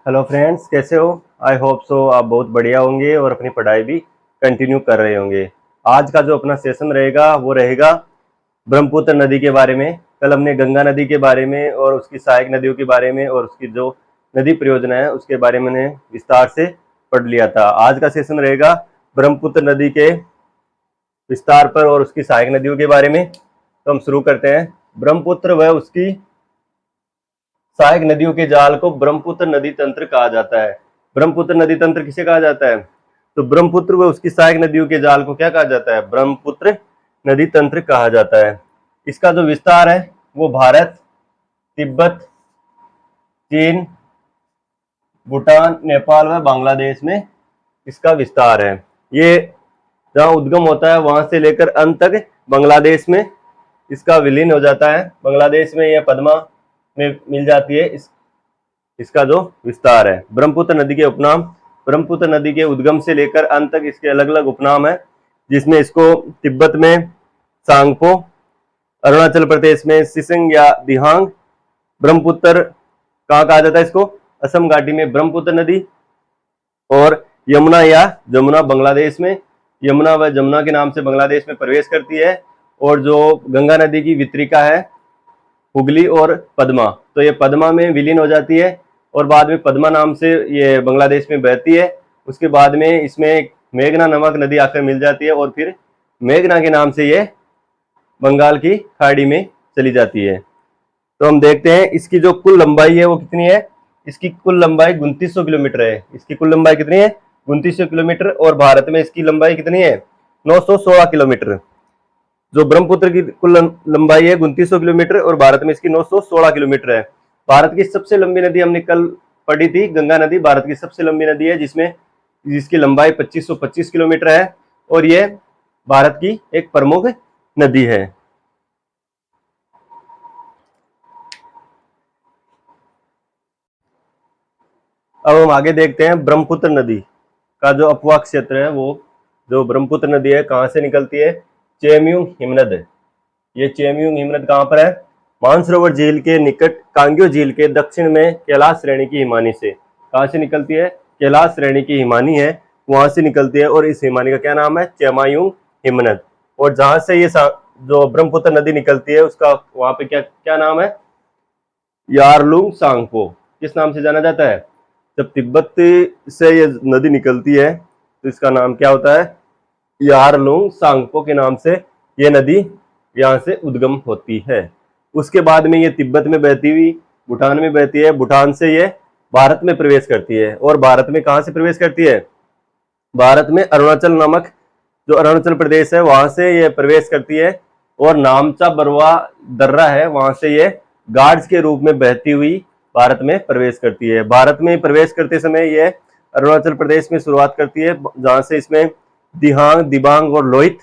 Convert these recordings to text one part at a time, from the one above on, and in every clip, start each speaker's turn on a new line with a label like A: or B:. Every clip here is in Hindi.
A: हेलो फ्रेंड्स, कैसे हो? आई होप सो आप बहुत बढ़िया होंगे और अपनी पढ़ाई भी कंटिन्यू कर रहे होंगे। आज का जो अपना सेशन रहेगा वो रहेगा ब्रह्मपुत्र नदी के बारे में। कल हमने गंगा नदी के बारे में और उसकी सहायक नदियों के बारे में और उसकी जो नदी परियोजना है उसके बारे में हमने विस्तार से पढ़ लिया था। आज का सेशन रहेगा ब्रह्मपुत्र नदी के विस्तार पर और उसकी सहायक नदियों के बारे में। तो हम शुरू करते हैं। ब्रह्मपुत्र व उसकी सहायक नदियों के जाल को ब्रह्मपुत्र नदी तंत्र कहा जाता है। ब्रह्मपुत्र नदी तंत्र किसे कहा जाता है? तो ब्रह्मपुत्र व उसकी सहायक नदियों के जाल को क्या कहा जाता है? ब्रह्मपुत्र नदी तंत्र कहा जाता है। इसका जो विस्तार है वो भारत, तिब्बत, चीन, भूटान, नेपाल व बांग्लादेश में इसका विस्तार है। ये जहाँ उद्गम होता है वहां से लेकर अंत तक बांग्लादेश में इसका विलीन हो जाता है। बांग्लादेश में यह पद्मा में मिल जाती है। इसका जो विस्तार है, ब्रह्मपुत्र नदी के उपनाम, ब्रह्मपुत्र नदी के उद्गम से लेकर अंत तक इसके अलग अलग उपनाम है, जिसमें इसको तिब्बत में सांगपो, अरुणाचल प्रदेश में सिसंग या दिहांग, ब्रह्मपुत्र कहाँ कहा जाता है इसको? असम घाटी में ब्रह्मपुत्र नदी, और यमुना या जमुना बांग्लादेश में, यमुना व जमुना के नाम से बांग्लादेश में प्रवेश करती है। और जो गंगा नदी की वितरिका है हुगली और पद्मा, तो ये पद्मा में विलीन हो जाती है और बाद में पद्मा नाम से ये बांग्लादेश में बहती है। उसके बाद में इसमें मेघना नामक नदी आकर मिल जाती है और फिर मेघना के नाम से ये बंगाल की खाड़ी में चली जाती है। तो हम देखते हैं इसकी जो कुल लंबाई है वो कितनी है। इसकी कुल लंबाई 2900 किलोमीटर है। इसकी कुल लंबाई कितनी है? 2900 किलोमीटर। और भारत में इसकी लंबाई कितनी है? 916 किलोमीटर। जो ब्रह्मपुत्र की कुल लंबाई है 2900 किलोमीटर और भारत में इसकी 916 किलोमीटर है। भारत की सबसे लंबी नदी हमने कल पढ़ी थी, गंगा नदी भारत की सबसे लंबी नदी है, जिसकी लंबाई 2525 किलोमीटर है और यह भारत की एक प्रमुख नदी है। अब हम आगे देखते हैं ब्रह्मपुत्र नदी का जो अपवाह क्षेत्र है। वो जो ब्रह्मपुत्र नदी है कहाँ से निकलती है? चेमयूंग हिमनद। ये चेमयूंग हिमनद कहाँ पर है? मानसरोवर झील के निकट कांग्यो झील के दक्षिण में कैलाश श्रेणी की हिमानी से। कहाँ से निकलती है? कैलाश श्रेणी की हिमानी है, वहां से निकलती है और इस हिमानी का क्या नाम है? चेमायूंग हिमनद। और जहां से ये जो ब्रह्मपुत्र नदी निकलती है उसका वहां पे क्या क्या नाम है? यारलुंग सांगपो। किस नाम से जाना जाता है? जब तिब्बत से ये नदी निकलती है तो इसका नाम क्या होता है? यारलुंग सांगपो के नाम से ये नदी यहाँ से उद्गम होती है। उसके बाद में ये तिब्बत में बहती हुई भूटान में बहती है, भूटान से ये भारत में प्रवेश करती है। और भारत में कहाँ से प्रवेश करती है? भारत में अरुणाचल नामक जो अरुणाचल प्रदेश है वहां से ये प्रवेश करती है और नामचा बरवा दर्रा है वहां से ये गार्ड्स के रूप में बहती हुई भारत में प्रवेश करती है। भारत में प्रवेश करते समय ये अरुणाचल प्रदेश में शुरुआत करती है, जहां से इसमें दिहांग, दिबांग और लोहित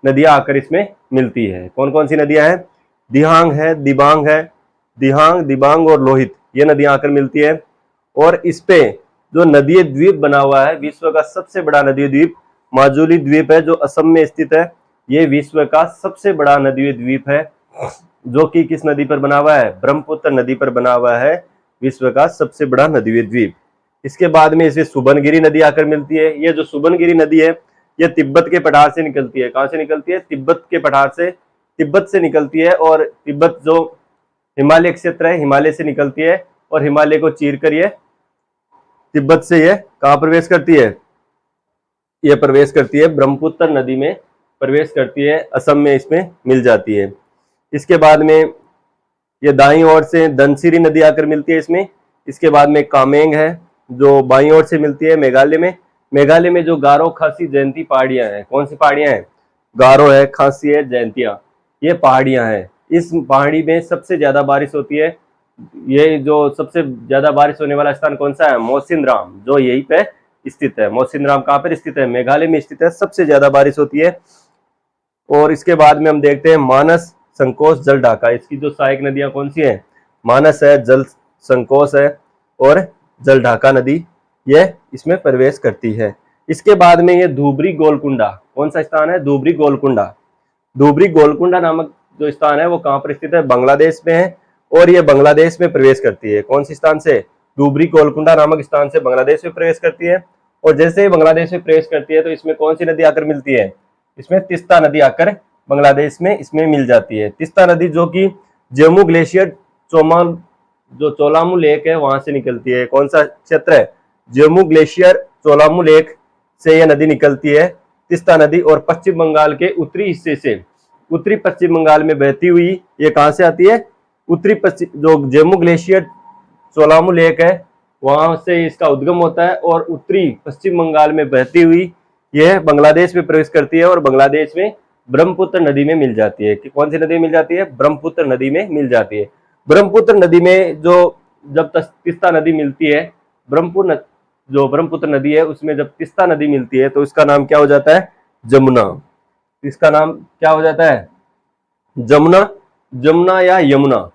A: नदियां आकर इसमें मिलती है। कौन कौन सी नदियां हैं? दिहांग है, दिबांग है, दिहांग, दिबांग और लोहित, ये नदियां आकर मिलती है। और इस पे जो नदीय द्वीप बना हुआ है, विश्व का सबसे बड़ा नदीय द्वीप माजुली द्वीप है जो असम में स्थित है। ये विश्व का सबसे बड़ा नदीय द्वीप है जो कि किस नदी पर बना हुआ है? ब्रह्मपुत्र नदी पर बना हुआ है, विश्व का सबसे बड़ा नदीय द्वीप। इसके बाद में इसे सुबनगिरी नदी आकर मिलती है। ये जो सुबनगिरी नदी है ये तिब्बत के पठार से निकलती है। कहाँ से निकलती है? तिब्बत के पठार से, तिब्बत से निकलती है। और तिब्बत जो हिमालय क्षेत्र है हिमालय से निकलती है और हिमालय को चीर कर ये तिब्बत से ये कहाँ प्रवेश करती है? ये प्रवेश करती है ब्रह्मपुत्र नदी में प्रवेश करती है, असम में इसमें मिल जाती है। इसके बाद में ये दाईं ओर से धनसिरी नदी आकर मिलती है इसमें। इसके बाद में कामेंग है जो बाईं ओर से मिलती है मेघालय में। मेघालय में जो गारो, खासी, जयंती पहाड़ियां हैं, कौन सी पहाड़ियां हैं? गारो है, खासी है, जयंतिया, ये पहाड़ियां हैं। इस पहाड़ी में सबसे ज्यादा बारिश होती है। ये जो सबसे ज्यादा बारिश होने वाला स्थान कौन सा है? मौसिनराम, जो यहीं पे स्थित है। मौसिनराम कहाँ पर स्थित है? मेघालय में स्थित है। सबसे ज्यादा बारिश होती है। और इसके बाद में हम देखते हैं मानस, संकोच, जल ढाका। इसकी जो सहायक नदियां कौन सी हैं? मानस है, जल संकोच है और जल ढाका नदी ये इसमें प्रवेश करती है। इसके बाद में ये धुबरी गोलकुंडा, कौन सा स्थान है? धुबरी गोलकुंडा। धुबरी गोलकुंडा नामक जो स्थान है वो कहाँ पर स्थित है? बांग्लादेश में है और ये बांग्लादेश में प्रवेश करती है। कौन सी स्थान से? धुबरी कोलकुंडा नामक स्थान से बांग्लादेश में प्रवेश करती है। और जैसे ही बांग्लादेश में प्रवेश करती है तो इसमें कौन सी नदी आकर मिलती है? इसमें तिस्ता नदी आकर बांग्लादेश में इसमें मिल जाती है। तिस्ता नदी जो कि जम्मू ग्लेशियर चोमाल जो चोलामू लेक है वहां से निकलती है। कौन सा क्षेत्र है? जम्मू ग्लेशियर चोलामू लेक से यह नदी निकलती है, तिस्ता नदी, और पश्चिम बंगाल के उत्तरी हिस्से से, उत्तरी पश्चिम बंगाल में बहती हुई ये कहां से आती है? उत्तरी पश्चिम जो जम्मू ग्लेशियर चोलामू लेक है वहां से इसका उद्गम होता है और उत्तरी पश्चिम बंगाल में बहती हुई यह बांग्लादेश में प्रवेश करती है और बांग्लादेश में ब्रह्मपुत्र नदी में मिल जाती है। कि कौन सी नदी में मिल जाती है? ब्रह्मपुत्र नदी में मिल जाती है। ब्रह्मपुत्र नदी में जो जब तिस्ता नदी मिलती है, जो ब्रह्मपुत्र नदी है उसमें जब तिस्ता नदी मिलती है तो इसका नाम क्या हो जाता है? जमुना। इसका नाम क्या हो जाता है? जमुना, जमुना या यमुना।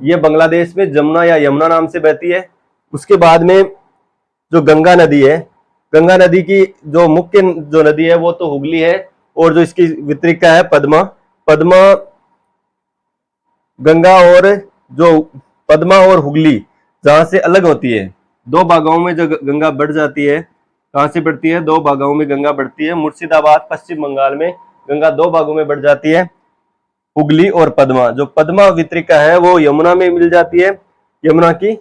A: ये बांग्लादेश में जमुना या यमुना नाम से बहती है। उसके बाद में जो गंगा नदी है, गंगा नदी की जो मुख्य जो नदी है वो तो हुगली है, और जो इसकी वितरिका है पद्मा। पद्मा, गंगा और जो पद्मा और हुगली जहां से अलग होती है, दो भागों में जो गंगा बढ़ जाती है, कहां से बढ़ती है? दो भागों में गंगा बढ़ती है। मुर्शिदाबाद पश्चिम बंगाल में गंगा दो भागों में बढ़ जाती है, हुगली और पद्मा। जो पद्मा वितरिका है वो यमुना में मिल जाती है, यमुना की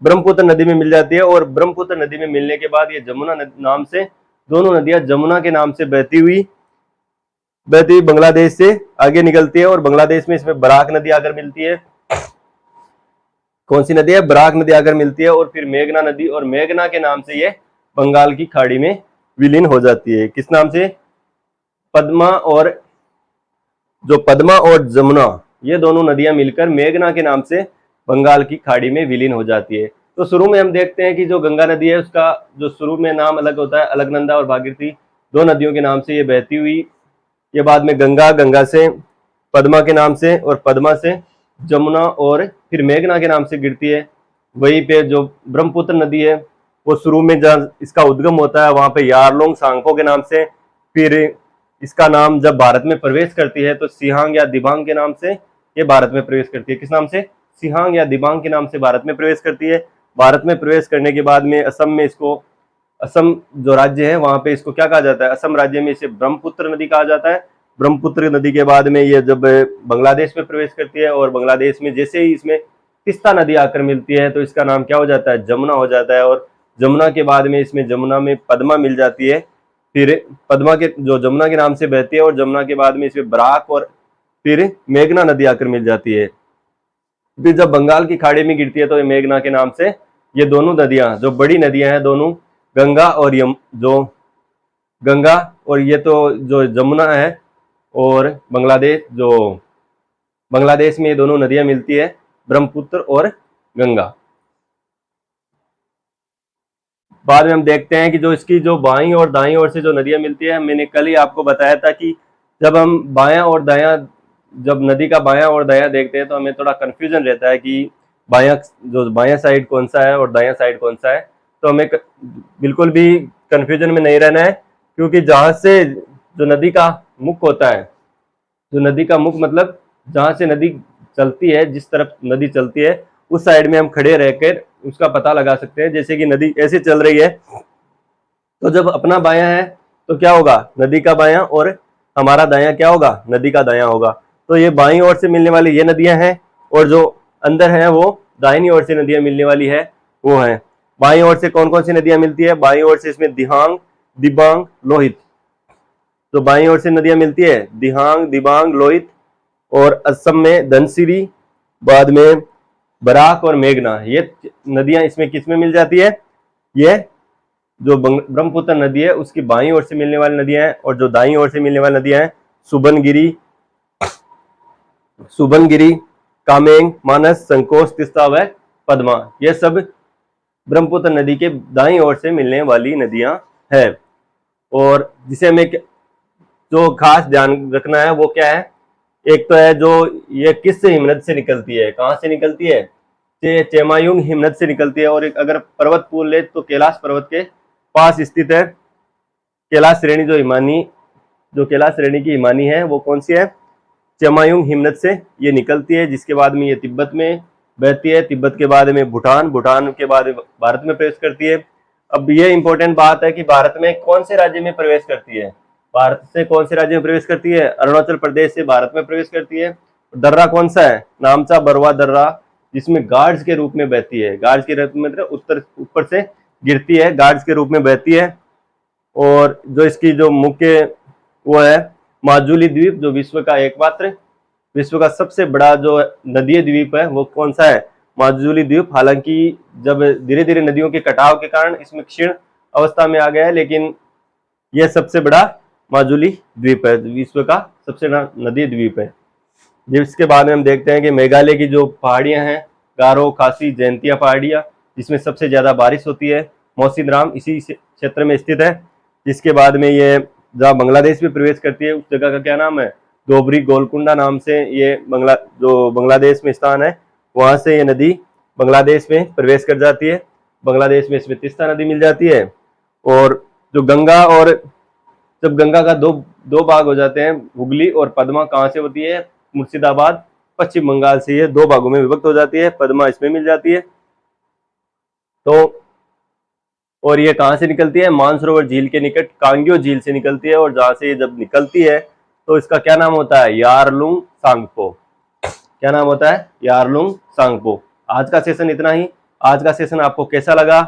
A: ब्रह्मपुत्र नदी में मिल जाती है, और ब्रह्मपुत्र नदी में मिलने के बाद ये जमुना नाम से, दोनों नदियां जमुना के नाम से बहती हुई बांग्लादेश से आगे निकलती है। और बांग्लादेश में इसमें बराक नदी आकर मिलती है। कौन सी नदी है? बराक नदी आकर मिलती है, और फिर मेघना नदी, और मेघना के नाम से ये बंगाल की खाड़ी में विलीन हो जाती है। किस नाम से? पद्मा और जो पद्मा और जमुना, ये दोनों नदियां मिलकर मेघना के नाम से बंगाल की खाड़ी में विलीन हो जाती है। तो शुरू में हम देखते हैं कि जो गंगा नदी है उसका जो शुरू में नाम अलग होता है, अलकनंदा और भागीरथी, दो नदियों के नाम से ये बहती हुई, ये बाद में गंगा, गंगा से पद्मा के नाम से, और पद्मा से जमुना, और फिर मेघना के नाम से गिरती है। वहीं पे जो ब्रह्मपुत्र नदी है वो शुरू में जहाँ इसका उद्गम होता है वहां पे यारलोंग सांगपो के नाम से, फिर इसका नाम जब भारत में प्रवेश करती है तो सिहांग या दिबांग के नाम से ये भारत में प्रवेश करती है। किस नाम से? सिहांग या दिबांग के नाम से भारत में प्रवेश करती है। भारत में प्रवेश करने के बाद में असम में इसको, असम जो राज्य है वहां पे इसको क्या कहा जाता है? असम राज्य में इसे ब्रह्मपुत्र नदी कहा जाता है। ब्रह्मपुत्र नदी के बाद में ये जब बांग्लादेश में प्रवेश करती है, और बांग्लादेश में जैसे ही इसमें तिस्ता नदी आकर मिलती है तो इसका नाम क्या हो जाता है? जमुना हो जाता है। और जमुना के बाद में इसमें जमुना में पद्मा मिल जाती है, फिर पद्मा के जो जमुना के नाम से बहती है, और जमुना के बाद में इसमें बराक और फिर मेघना नदी आकर मिल जाती है। फिर जब बंगाल की खाड़ी में गिरती है तो ये मेघना के नाम से ये दोनों नदियां जो बड़ी नदियां हैं दोनों, गंगा और जो गंगा और ये तो जो जमुना है, और बांग्लादेश में ये दोनों नदियां मिलती है, ब्रह्मपुत्र और गंगा। बाद में हम देखते हैं कि जो इसकी जो बाईं और दाईं ओर से जो नदियां मिलती है, मैंने कल ही आपको बताया था कि जब हम बायां और दायां, जब नदी का बायां और दायां देखते हैं तो हमें थोड़ा कंफ्यूजन रहता है कि बायां साइड कौन सा है और दायां साइड कौन सा है। तो हमें बिल्कुल भी कंफ्यूजन में नहीं रहना है, क्योंकि जहां से जो नदी का मुख होता है, जो नदी का मुख मतलब जहां से नदी चलती है, जिस तरफ नदी चलती है उस साइड में हम खड़े रहकर उसका पता लगा सकते हैं। जैसे कि नदी ऐसे चल रही है तो जब अपना बायां है तो क्या होगा? नदी का बायां, और हमारा दायां क्या होगा? नदी का दायां होगा। तो ये बाईं ओर से मिलने वाली ये नदियां हैं, और जो अंदर है वो दाहिनी ओर से नदियां मिलने वाली है वो है। बाईं ओर से कौन कौन सी नदियां मिलती है? बाईं ओर से इसमें दिहांग, दिबांग, लोहित। तो बाईं ओर से नदियां मिलती है दिहांग, दिबांग, लोहित, और असम में धनसिरी, बाद में बराक और मेघना। ये नदियां इसमें किस में मिल जाती है? ये जो ब्रह्मपुत्र नदी है उसकी बाईं ओर से मिलने वाली नदियां हैं, और जो दाईं ओर से मिलने वाली नदियां हैं सुबनगिरी, कामेंग, मानस, संकोच, तिस्ता व पद्मा, ये सब ब्रह्मपुत्र नदी के दाईं ओर से मिलने वाली नदियां हैं। और जिसे हमें जो खास ध्यान रखना है वो क्या है? एक तो है जो ये किस हिमनद से निकलती है, कहां से निकलती है? चेमायुंग हिमनद से निकलती है। और एक अगर पर्वत पूल ले तो कैलाश पर्वत के पास स्थित है कैलाश श्रेणी, जो कैलाश श्रेणी की हिमानी है वो कौन सी है? चेमायुंग हिमनद से ये निकलती है, जिसके बाद में ये तिब्बत में बहती है, तिब्बत के बाद में भूटान, भूटान के बाद भारत में प्रवेश करती है। अब ये इंपॉर्टेंट बात है कि भारत में कौन से राज्य में प्रवेश करती है, भारत से कौन से राज्य में प्रवेश करती है, अरुणाचल प्रदेश से भारत में प्रवेश करती है। दर्रा कौन सा है, नामचा बरवा दर्रा, जिसमें गार्ड्स के रूप में बहती है, गार्ड्स के रूप में मतलब उत्तर ऊपर से गिरती है, गार्ड्स के रूप में बहती है। और जो इसकी जो मुख्य वो है माजुली द्वीप, जो विश्व का एकमात्र, विश्व का सबसे बड़ा जो नदीय द्वीप है वो कौन सा है, माजुली द्वीप। हालांकि जब धीरे धीरे नदियों के कटाव के कारण इसमें क्षीण अवस्था में आ गया है, लेकिन यह सबसे बड़ा माजुली द्वीप है, विश्व का सबसे बड़ा नदीय द्वीप है। जिसके बाद में हम देखते हैं कि मेघालय की जो पहाड़ियां हैं, गारो, खासी, जयंतिया पहाड़ियां, जिसमें सबसे ज्यादा बारिश होती है, मौसिनराम इसी क्षेत्र में स्थित है। जिसके बाद में ये जहाँ बांग्लादेश में प्रवेश करती है, उस जगह का क्या नाम है, धोबरी गोलकुंडा नाम से ये जो बांग्लादेश में स्थान है, वहां से ये नदी बांग्लादेश में प्रवेश कर जाती है। बांग्लादेश में इसमें तीस्ता नदी मिल जाती है। और जो गंगा, और जब गंगा का दो भाग हो जाते हैं, हुगली और पद्मा कहाँ से होती है, मुर्शिदाबाद, पश्चिम बंगाल से ये दो भागों में विभक्त हो जाती है, पद्मा इसमें मिल जाती है। तो और ये कहाँ से निकलती है, मानसरोवर झील के निकट कांग्यो झील से निकलती है, और जहां से ये जब निकलती है तो इसका क्या नाम होता है, यारलुंग सांगपो। क्या नाम होता है, यारलुंग सांगपो। आज का सेशन इतना ही। आज का सेशन आपको कैसा लगा,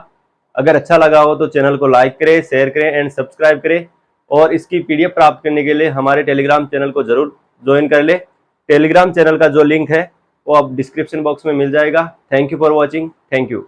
A: अगर अच्छा लगा हो तो चैनल को लाइक करें, शेयर करें एंड सब्सक्राइब करें। और इसकी पीडीएफ प्राप्त करने के लिए हमारे टेलीग्राम चैनल को जरूर ज्वाइन कर ले। टेलीग्राम चैनल का जो लिंक है वो आप डिस्क्रिप्शन बॉक्स में मिल जाएगा। Thank you for watching. Thank you.